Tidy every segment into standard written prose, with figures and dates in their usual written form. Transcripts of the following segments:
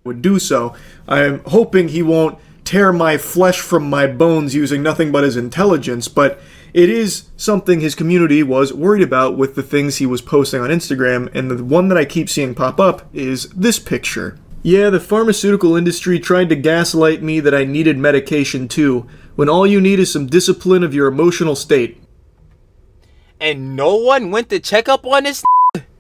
would do so. I'm hoping he won't tear my flesh from my bones using nothing but his intelligence, but it is something his community was worried about with the things he was posting on Instagram, and the one that I keep seeing pop up is this picture. Yeah, the pharmaceutical industry tried to gaslight me that I needed medication too, when all you need is some discipline of your emotional state. And no one went to check up on this?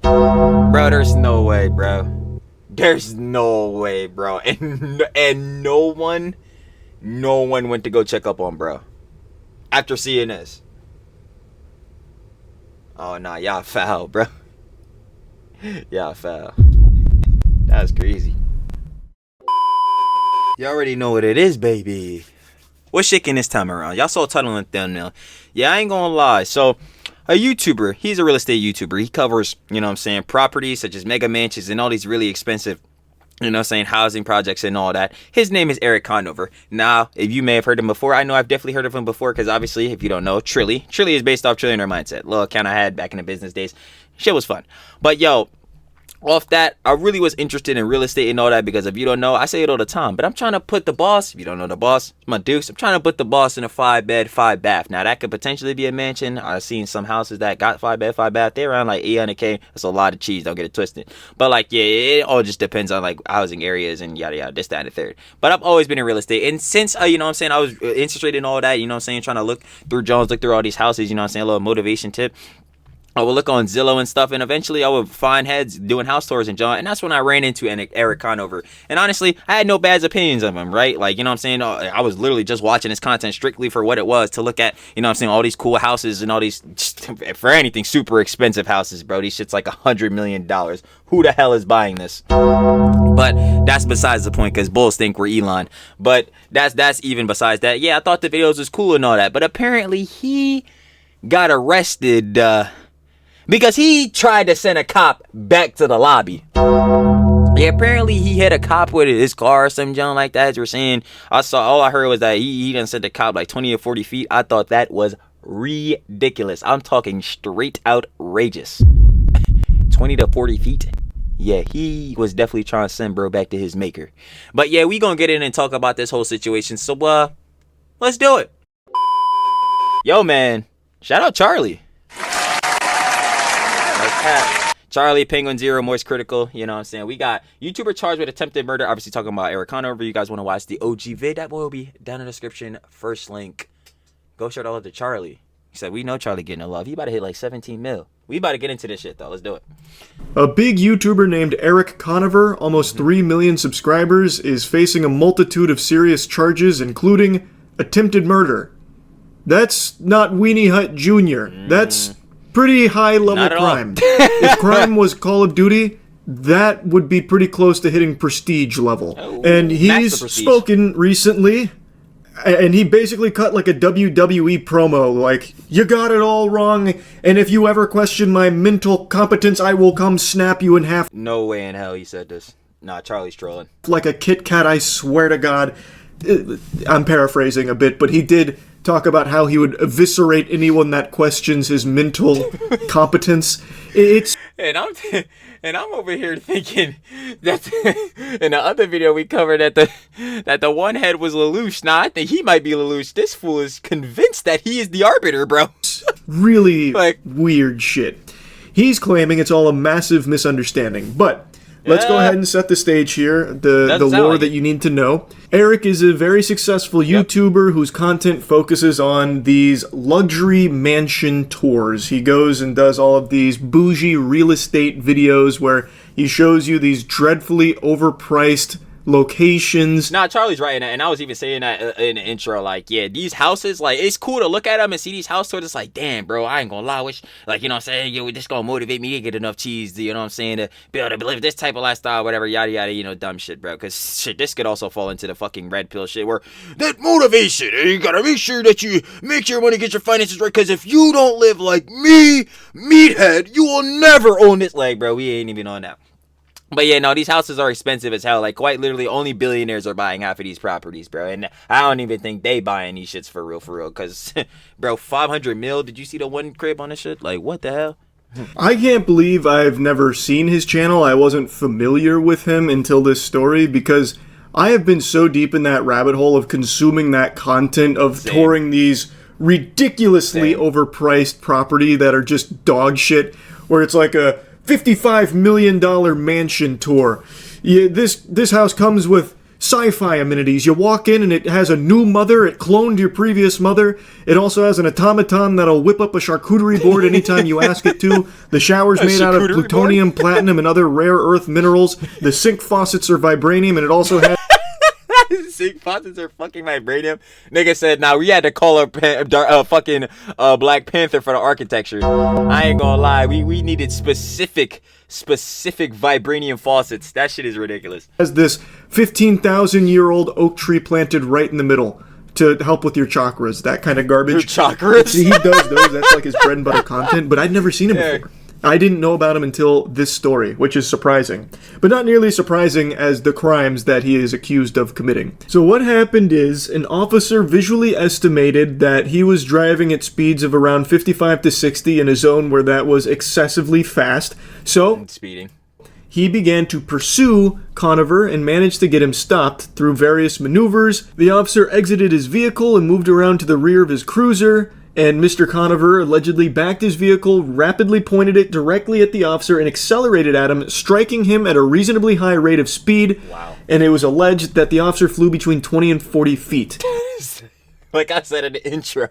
Bro, there's no way, bro. There's no way, bro. And no one went to go check up on bro after seeing this. Oh, nah, y'all foul, bro. Y'all foul. That's crazy. You already know what it is, baby. What's shaking this time around? Y'all saw Tunnel and Thumbnail. Yeah, I ain't gonna lie. So, a YouTuber, he's a real estate YouTuber. He covers, you know what I'm saying, properties such as mega mansions and all these really expensive, you know what I'm saying, housing projects and all that. His name is Erik Conover. Now, if you may have heard him before, I know I've definitely heard of him before because obviously, if you don't know, Trilly is based off Trillionaire Mindset. Little account I had back in the business days. Shit was fun. But yo, off that, I really was interested in real estate and all that because if you don't know, I say it all the time, but I'm trying to put the boss, if you don't know the boss, my dukes, I'm trying to put the boss in a 5-bed, 5-bath. Now that could potentially be a mansion. I've seen some houses that got 5-bed, 5-bath. They're around like $800K. That's a lot of cheese. Don't get it twisted. But like, yeah, it all just depends on like housing areas and yada yada, this, that, and the third. But I've always been in real estate. And since, you know what I'm saying, I was interested in all that, you know what I'm saying, trying to look through Jones, look through all these houses, you know what I'm saying, a little motivation tip. I would look on Zillow and stuff, and eventually I would find heads doing house tours in John, and that's when I ran into Erik Conover. And honestly, I had no bad opinions of him, right? Like, you know what I'm saying? I was literally just watching his content strictly for what it was, to look at, you know what I'm saying, all these cool houses and all these, for anything, super expensive houses, bro. These shit's like $100 million. Who the hell is buying this? But that's besides the point, because bulls think we're Elon. But that's even besides that. Yeah, I thought the videos was cool and all that, but apparently he got arrested, because he tried to send a cop back to the lobby. Yeah, apparently he hit a cop with his car or some junk like that, as we're saying. All I heard was that he done sent the cop like 20 or 40 feet. I thought that was ridiculous. I'm talking straight outrageous. 20 to 40 feet. Yeah, he was definitely trying to send bro back to his maker. But yeah, we gonna get in and talk about this whole situation. So let's do it. Yo, man, shout out Charlie. Charlie, Penguin Zero, Moist Critical, you know what I'm saying? We got YouTuber charged with attempted murder, obviously talking about Erik Conover. You guys want to watch the OG vid, that will be down in the description, first link. Go shout out to Charlie. He said, we know Charlie getting a love. He about to hit like 17 mil. We about to get into this shit though. Let's do it. A big YouTuber named Erik Conover, almost 3 million subscribers, is facing a multitude of serious charges, including attempted murder. That's not Weenie Hut Jr. That's pretty high-level crime. If crime was Call of Duty, that would be pretty close to hitting prestige level. Oh, and he's spoken recently, and he basically cut like a WWE promo, like, you got it all wrong, and if you ever question my mental competence, I will come snap you in half. No way in hell he said this. Nah, Charlie's trolling. Like a Kit Kat, I swear to God. I'm paraphrasing a bit, but he did talk about how he would eviscerate anyone that questions his mental competence. It's and I'm over here thinking that in the other video we covered that the one head was Lelouch. Nah, I think he might be Lelouch. This fool is convinced that he is the arbiter, bro. Really like weird shit. He's claiming it's all a massive misunderstanding, but let's go ahead and set the stage here, the lore that you need to know. Erik is a very successful YouTuber whose content focuses on these luxury mansion tours. He goes and does all of these bougie real estate videos where he shows you these dreadfully overpriced locations. Nah, Charlie's right, and I was even saying that in the intro, like, yeah, these houses, like, it's cool to look at them and see these house tours. It's like, damn, bro, I ain't gonna lie, wish, like, you know what I'm saying, yo, this gonna motivate me to get enough cheese, you know what I'm saying, to be able to live this type of lifestyle, whatever, yada yada, you know, dumb shit, bro, because shit, this could also fall into the fucking red pill shit where that motivation, and you gotta make sure that you make sure money, get your finances right, because if you don't live like me, meathead, you will never own this. Like, bro, we ain't even on that. But yeah, no, these houses are expensive as hell. Like, quite literally, only billionaires are buying half of these properties, bro. And I don't even think they buying these shits for real. Because, bro, 500 mil. Did you see the one crib on this shit? Like, what the hell? I can't believe I've never seen his channel. I wasn't familiar with him until this story because I have been so deep in that rabbit hole of consuming that content of touring these ridiculously overpriced property that are just dog shit, where it's like a $55 million mansion tour. This house comes with sci-fi amenities. You walk in and it has a new mother. It cloned your previous mother. It also has an automaton that'll whip up a charcuterie board anytime you ask it to. The shower's made out of plutonium, platinum, and other rare earth minerals. The sink faucets are vibranium, and it also has... Sink faucets are fucking vibranium. Nigga said, nah, we had to call up fucking Black Panther for the architecture. I ain't gonna lie. We needed specific vibranium faucets. That shit is ridiculous. Has this 15,000-year-old oak tree planted right in the middle to help with your chakras. That kind of garbage. Your chakras? See, he does those. That's like his bread and butter content, but I'd never seen him before. I didn't know about him until this story, which is surprising. But not nearly surprising as the crimes that he is accused of committing. So what happened is, an officer visually estimated that he was driving at speeds of around 55 to 60 in a zone where that was excessively fast. So, speeding. He began to pursue Conover and managed to get him stopped through various maneuvers. The officer exited his vehicle and moved around to the rear of his cruiser. And Mr. Conover allegedly backed his vehicle, rapidly pointed it directly at the officer, and accelerated at him, striking him at a reasonably high rate of speed. Wow. And it was alleged that the officer flew between 20 and 40 feet. Like I said in the intro.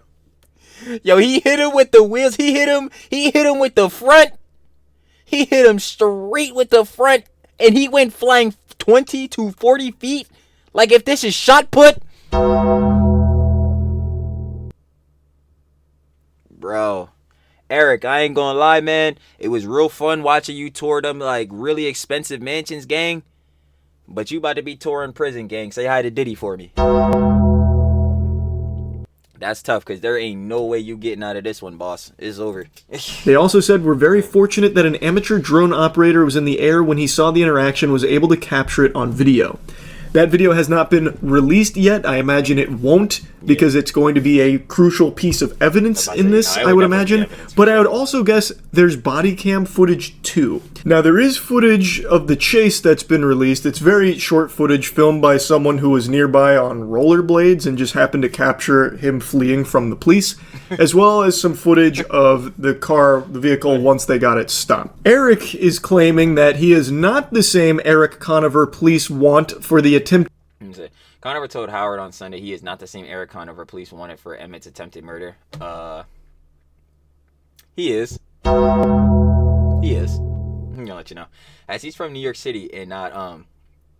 Yo, he hit him with the wheels. He hit him with the front. He hit him straight with the front. And he went flying 20 to 40 feet. Like if this is shot put. Bro, Erik, I ain't gonna lie, man. It was real fun watching you tour them like really expensive mansions, gang. But you about to be touring prison, gang. Say hi to Diddy for me. That's tough, because there ain't no way you getting out of this one, boss. It's over. They also said, we're very fortunate that an amateur drone operator was in the air when he saw the interaction, was able to capture it on video. That video has not been released yet. I imagine it won't, because it's going to be a crucial piece of evidence in this, I would imagine. But I would also guess there's body cam footage too. Now, there is footage of the chase that's been released. It's very short footage filmed by someone who was nearby on rollerblades and just happened to capture him fleeing from the police, as well as some footage of the vehicle once they got it stopped. Erik is claiming that he is not the same Erik Conover police want for the attempt. Conover told Howard on Sunday he is not the same Erik Conover police wanted for Emmett's attempted murder. He is. He is. I'm gonna let you know. As he's from New York City and not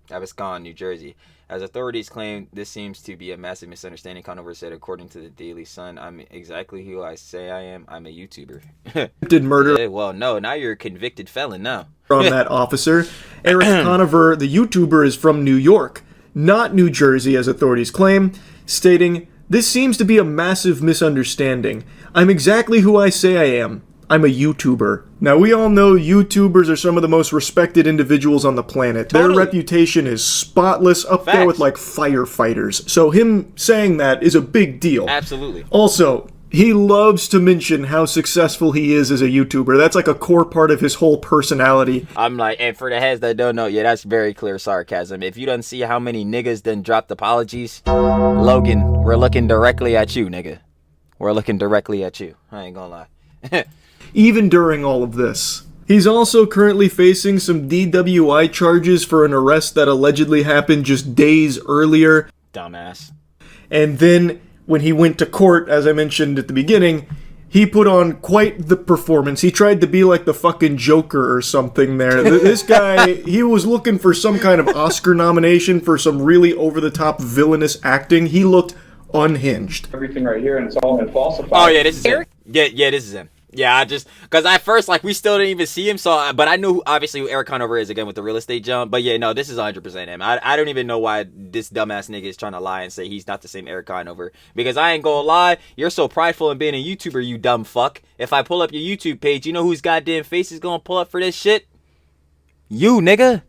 Abascon, New Jersey. As authorities claim, this seems to be a massive misunderstanding. Conover said, according to the Daily Sun, I'm exactly who I say I am. I'm a YouTuber. Did murder. Yeah, well, no, now you're a convicted felon now. From that officer. Erik Conover, the YouTuber, is from New York, not New Jersey, as authorities claim, stating, this seems to be a massive misunderstanding. I'm exactly who I say I am. I'm a YouTuber. Now, we all know YouTubers are some of the most respected individuals on the planet. Totally. Their reputation is spotless, up there with, like, firefighters. So him saying that is a big deal. Absolutely. Also, he loves to mention how successful he is as a YouTuber. That's like a core part of his whole personality. I'm like, and for the heads that don't know, yeah, that's very clear sarcasm. If you don't see how many niggas done dropped apologies, Logan, we're looking directly at you, nigga. We're looking directly at you. I ain't gonna lie. Even during all of this. He's also currently facing some DWI charges for an arrest that allegedly happened just days earlier. Dumbass. And then, when he went to court, as I mentioned at the beginning, he put on quite the performance. He tried to be like the fucking Joker or something there. This guy, he was looking for some kind of Oscar nomination for some really over-the-top villainous acting. He looked unhinged. Everything right here, and it's all been falsified. Oh, yeah, this is him. Yeah, this is him. Yeah, I just, because at first, like, we still didn't even see him, so, but I knew, obviously, who Erik Conover is, again, with the real estate jump, but yeah, no, this is 100% him. I don't even know why this dumbass nigga is trying to lie and say he's not the same Erik Conover, because I ain't gonna lie, you're so prideful in being a YouTuber, you dumb fuck. If I pull up your YouTube page, you know whose goddamn face is gonna pull up for this shit? You, nigga.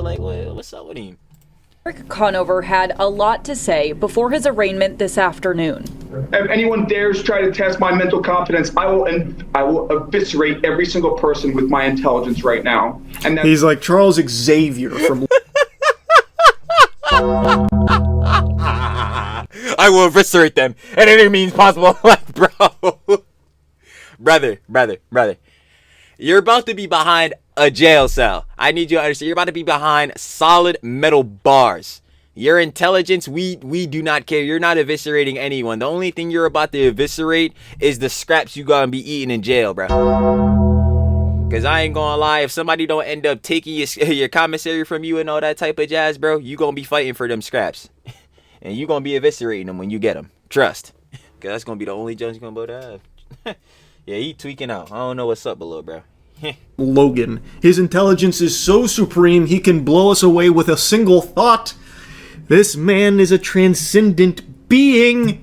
Like, what's up with him? Erik Conover had a lot to say before his arraignment this afternoon. If anyone dares try to test my mental competence, I will eviscerate every single person with my intelligence right now. And he's like Charles Xavier from. I will eviscerate them at any means possible. Like, bro, brother. You're about to be behind a jail cell. I need you to understand. You're about to be behind solid metal bars. Your intelligence, we do not care. You're not eviscerating anyone. The only thing you're about to eviscerate is the scraps you gonna be eating in jail, bro. Cause I ain't gonna lie, if somebody don't end up taking your commissary from you and all that type of jazz, bro, you gonna be fighting for them scraps. And you gonna be eviscerating them when you get them. Trust. Cause that's gonna be the only judge you're gonna be able to have. Yeah, he tweaking out. I don't know what's up below, bro. Logan. His intelligence is so supreme, he can blow us away with a single thought. This man is a transcendent being.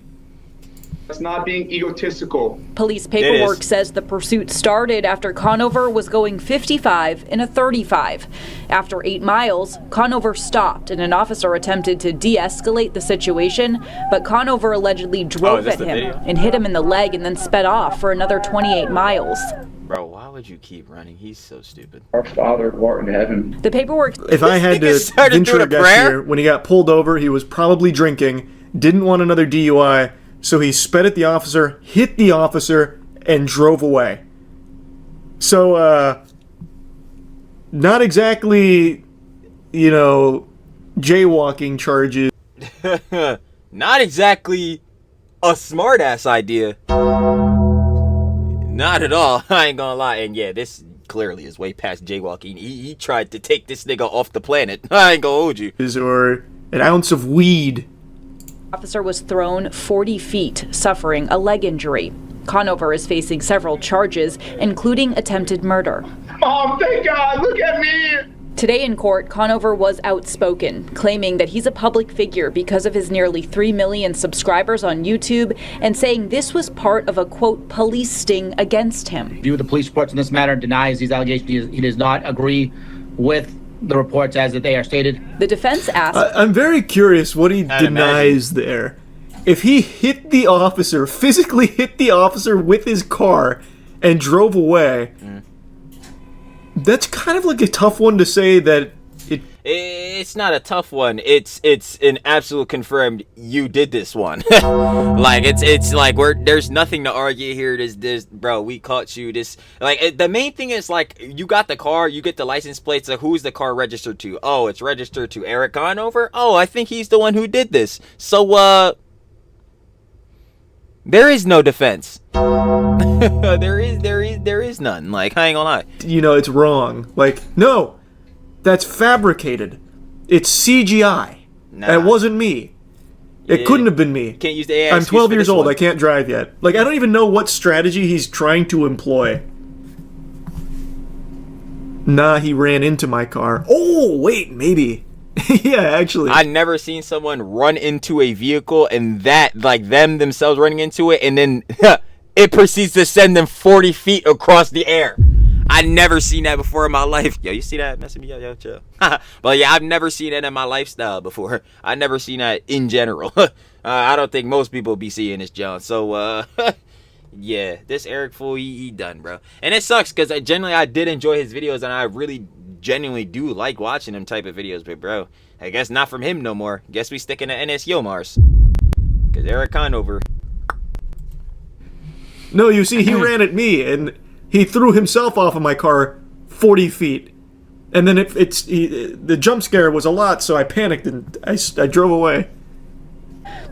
That's not being egotistical. Police paperwork says the pursuit started after Conover was going 55 in a 35. After 8 miles, Conover stopped and an officer attempted to de-escalate the situation, but Conover allegedly drove at him and hit him in the leg and then sped off for another 28 miles. Bro, why would you keep running? He's so stupid. Our Father who art in heaven. The paperwork... If I had to venture a guess here, when he got pulled over, he was probably drinking, didn't want another DUI, so he sped at the officer, hit the officer, and drove away. So, not exactly, jaywalking charges. Not exactly a smart-ass idea. Not at all. I ain't gonna lie. And yeah, this clearly is way past jaywalking. He tried to take this nigga off the planet. I ain't gonna hold you. Or an ounce of weed. Officer was thrown 40 feet, suffering a leg injury. Conover is facing several charges, including attempted murder. Mom, thank God, look at me! Today in court, Conover was outspoken, claiming that he's a public figure because of his nearly 3 million subscribers on YouTube, and saying this was part of a, quote, police sting against him. View the police reports in this matter, denies these allegations. He does not agree with the reports as that they are stated. The defense asked... I'm very curious what he denies there. If he hit the officer, physically hit the officer with his car, and drove away... That's kind of like a tough one to say that it's not a tough one. It's an absolute confirmed you did this one. Like it's like there's nothing to argue here. This bro, we caught you. The main thing is like you got the car, you get the license plate. So who's the car registered to? Oh, it's registered to Erik Conover. Oh, I think he's the one who did this. So there is no defense. there is none. Like, I ain't gonna lie. It's wrong. Like, no, that's fabricated. It's CGI. Nah. It wasn't me. It couldn't have been me. Can't use the AI. I'm 12 years old. I can't drive yet. Like, I don't even know what strategy he's trying to employ. Nah, he ran into my car. Oh, wait, maybe. Yeah, actually. I've never seen someone run into a vehicle and them themselves running into it, and then it proceeds to send them 40 feet across the air. I've never seen that before in my life. Yo, you see that messing me up? Yo, chill. But yeah, I've never seen that in my lifestyle before. I've never seen that in general. I don't think most people be seeing this, John. So, yeah, this Erik fool, he done, bro. And it sucks because I did enjoy his videos, and I really genuinely do like watching them type of videos. But, bro, I guess not from him no more. Guess we sticking to NS Yomars. Because Erik Conover. No, you see, he ran at me, and he threw himself off of my car 40 feet. And then the jump scare was a lot, so I panicked, and I drove away.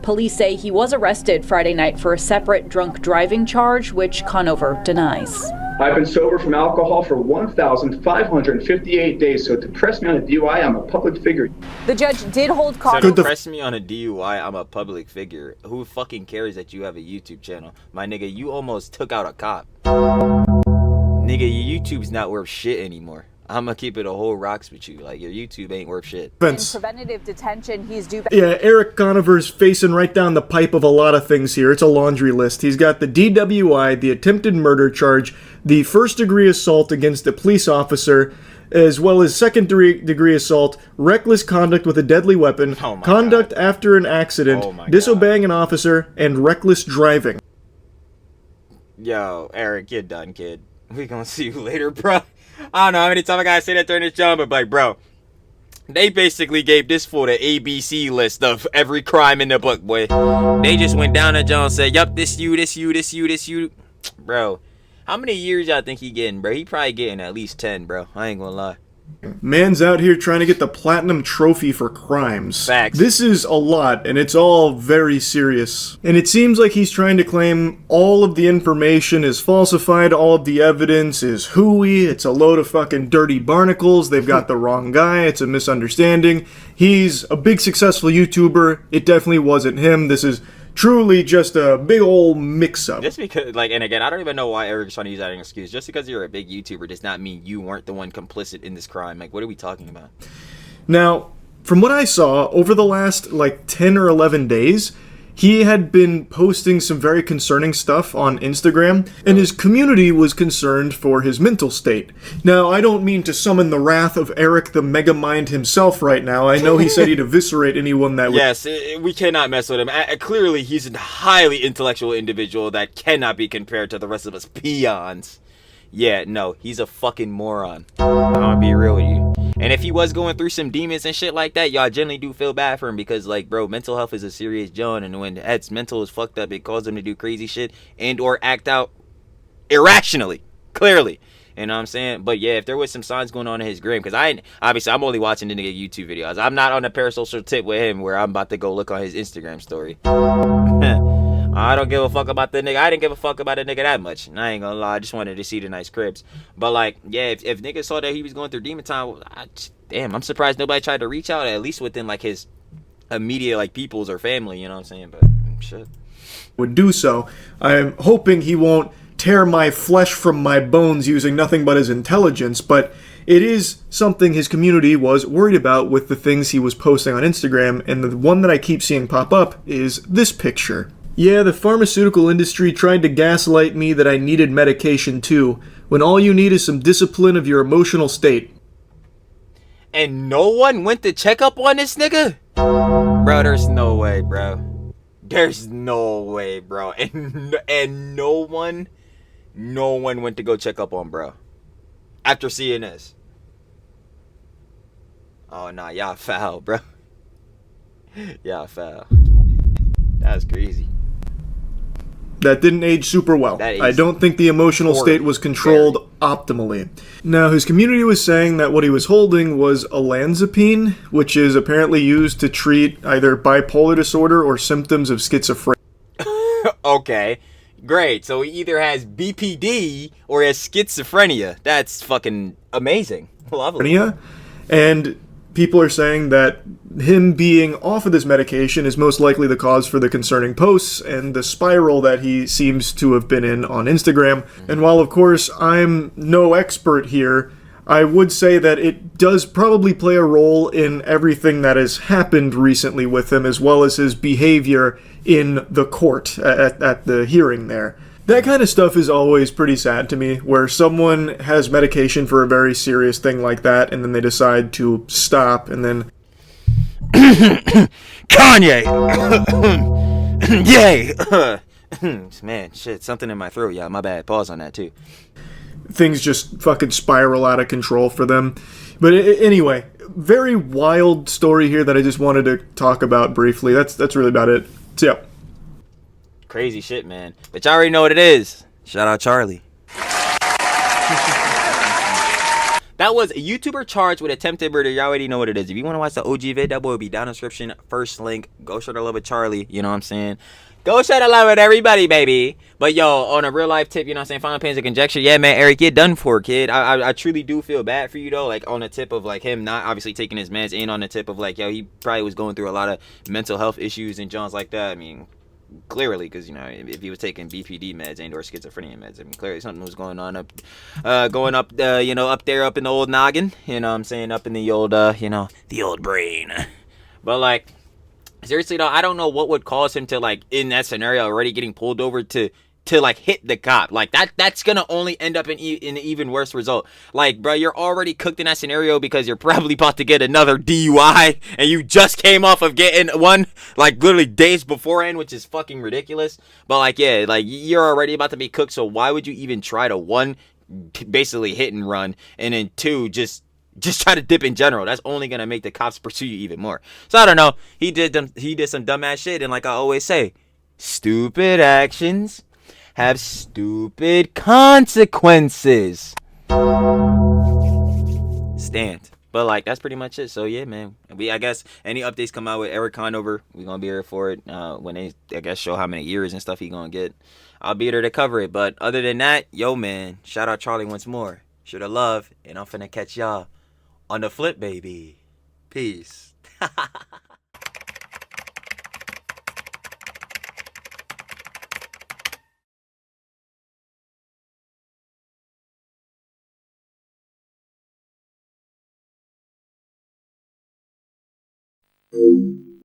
Police say he was arrested Friday night for a separate drunk driving charge, which Conover denies. I've been sober from alcohol for 1,558 days, so to press me on a DUI, I'm a public figure. The judge did hold Conover. So to press me on a DUI, I'm a public figure. Who fucking cares that you have a YouTube channel? My nigga, you almost took out a cop. Nigga, your YouTube's not worth shit anymore. I'm gonna keep it a whole rocks with you. Like, your YouTube ain't worth shit. In preventative detention, he's due back. Yeah, Erik Conover's facing right down the pipe of a lot of things here. It's a laundry list. He's got the DWI, the attempted murder charge, the first-degree assault against a police officer, as well as second-degree assault, reckless conduct with a deadly weapon, conduct after an accident, disobeying an officer, and reckless driving. Yo, Erik, you're done, kid. We gonna see you later, bro. I don't know how many times I gotta say that during this job, but like, bro, they basically gave this fool the ABC list of every crime in the book, boy. They just went down to John and said, yup, this you, this you, this you, this you. Bro, how many years y'all think he getting, bro? He probably getting at least 10, bro. I ain't gonna lie. Man's out here trying to get the platinum trophy for crimes. Facts. This is a lot, and it's all very serious. And it seems like he's trying to claim all of the information is falsified, all of the evidence is hooey, it's a load of fucking dirty barnacles, they've got the wrong guy, it's a misunderstanding. He's a big successful YouTuber, it definitely wasn't him, this is truly just a big old mix-up. Just because, like, and again, I don't even know why Erik's trying to use that as an excuse. Just because you're a big YouTuber does not mean you weren't the one complicit in this crime. Like, what are we talking about? Now, from what I saw, over the last, 10 or 11 days, he had been posting some very concerning stuff on Instagram, and his community was concerned for his mental state. Now, I don't mean to summon the wrath of Erik the Megamind himself right now. I know he said he'd eviscerate anyone that would... Yes, we cannot mess with him. Clearly, he's a highly intellectual individual that cannot be compared to the rest of us peons. Yeah, no, he's a fucking moron. I'm gonna be real with you. And if he was going through some demons and shit like that, y'all generally do feel bad for him because, like, bro, mental health is a serious joint, and when Ed's mental is fucked up, it causes him to do crazy shit and or act out irrationally, clearly. You know what I'm saying? But yeah, if there was some signs going on in his gram, because I'm only watching the nigga YouTube videos. I'm not on a parasocial tip with him where I'm about to go look on his Instagram story. I don't give a fuck about the nigga. I didn't give a fuck about the nigga that much. And I ain't gonna lie. I just wanted to see the nice cribs. But, like, yeah, if niggas saw that he was going through demon time, damn, I'm surprised nobody tried to reach out, at least within, like, his immediate, like, peoples or family, you know what I'm saying? But, shit. Would do so. I'm hoping he won't tear my flesh from my bones using nothing but his intelligence, but it is something his community was worried about with the things he was posting on Instagram, and the one that I keep seeing pop up is this picture. Yeah, the pharmaceutical industry tried to gaslight me that I needed medication too, when all you need is some discipline of your emotional state. And no one went to check up on this nigga? Bro, there's no way, bro. There's no way, bro. And no one went to go check up on bro after seeing this. Oh, nah, y'all foul, bro. Y'all foul. That's crazy. That didn't age super well. I don't think the emotional state was controlled optimally. Now, his community was saying that what he was holding was olanzapine, which is apparently used to treat either bipolar disorder or symptoms of schizophrenia. Okay, great. So he either has BPD or has schizophrenia. That's fucking amazing. Lovely. And people are saying that him being off of this medication is most likely the cause for the concerning posts and the spiral that he seems to have been in on Instagram. And while, of course, I'm no expert here, I would say that it does probably play a role in everything that has happened recently with him, as well as his behavior in the court at the hearing there. That kind of stuff is always pretty sad to me, where someone has medication for a very serious thing like that, and then they decide to stop, and then... Kanye! Yay! Man, shit, something in my throat, yeah, my bad. Pause on that, too. Things just fucking spiral out of control for them. But anyway, very wild story here that I just wanted to talk about briefly. That's really about it. So, yeah. Crazy shit, man. But y'all already know what it is. Shout out Charlie. That was a YouTuber charged with attempted murder. You already know what it is. If you want to watch the OG vid, that boy will be down in the description. First link. Go show the love with Charlie. You know what I'm saying? Go show the love with everybody, baby. But yo, on a real life tip, you know what I'm saying? Final pains of conjecture. Yeah, man, Erik, get done for, kid. I truly do feel bad for you, though. Like, on the tip of, like, him not obviously taking his meds, and on the tip of, like, yo, he probably was going through a lot of mental health issues and Johns like that. I mean, clearly, because you know, if he was taking BPD meds and or schizophrenia meds, I mean, clearly something was going on up, you know, up there, up in the old noggin. You know what I'm saying, up in the old, you know, the old brain. But like, seriously though, I don't know what would cause him to, like, in that scenario, already getting pulled over to like hit the cop. Like that's gonna only end up in an even worse result. Like, bro, you're already cooked in that scenario because you're probably about to get another DUI and you just came off of getting one like literally days beforehand, which is fucking ridiculous. But like, yeah, like you're already about to be cooked, so why would you even try to, one, basically hit and run, and then two, just try to dip in general? That's only gonna make the cops pursue you even more. So I don't know. He did some dumbass shit, and like I always say, stupid actions have stupid consequences. Stand. But like, that's pretty much it. So yeah, man. I guess any updates come out with Erik Conover, we're gonna be here for it. When they, I guess, show how many years and stuff he gonna get, I'll be there to cover it. But other than that, yo man, shout out Charlie once more. Sure to love, and I'm finna catch y'all on the flip, baby. Peace. Thank you.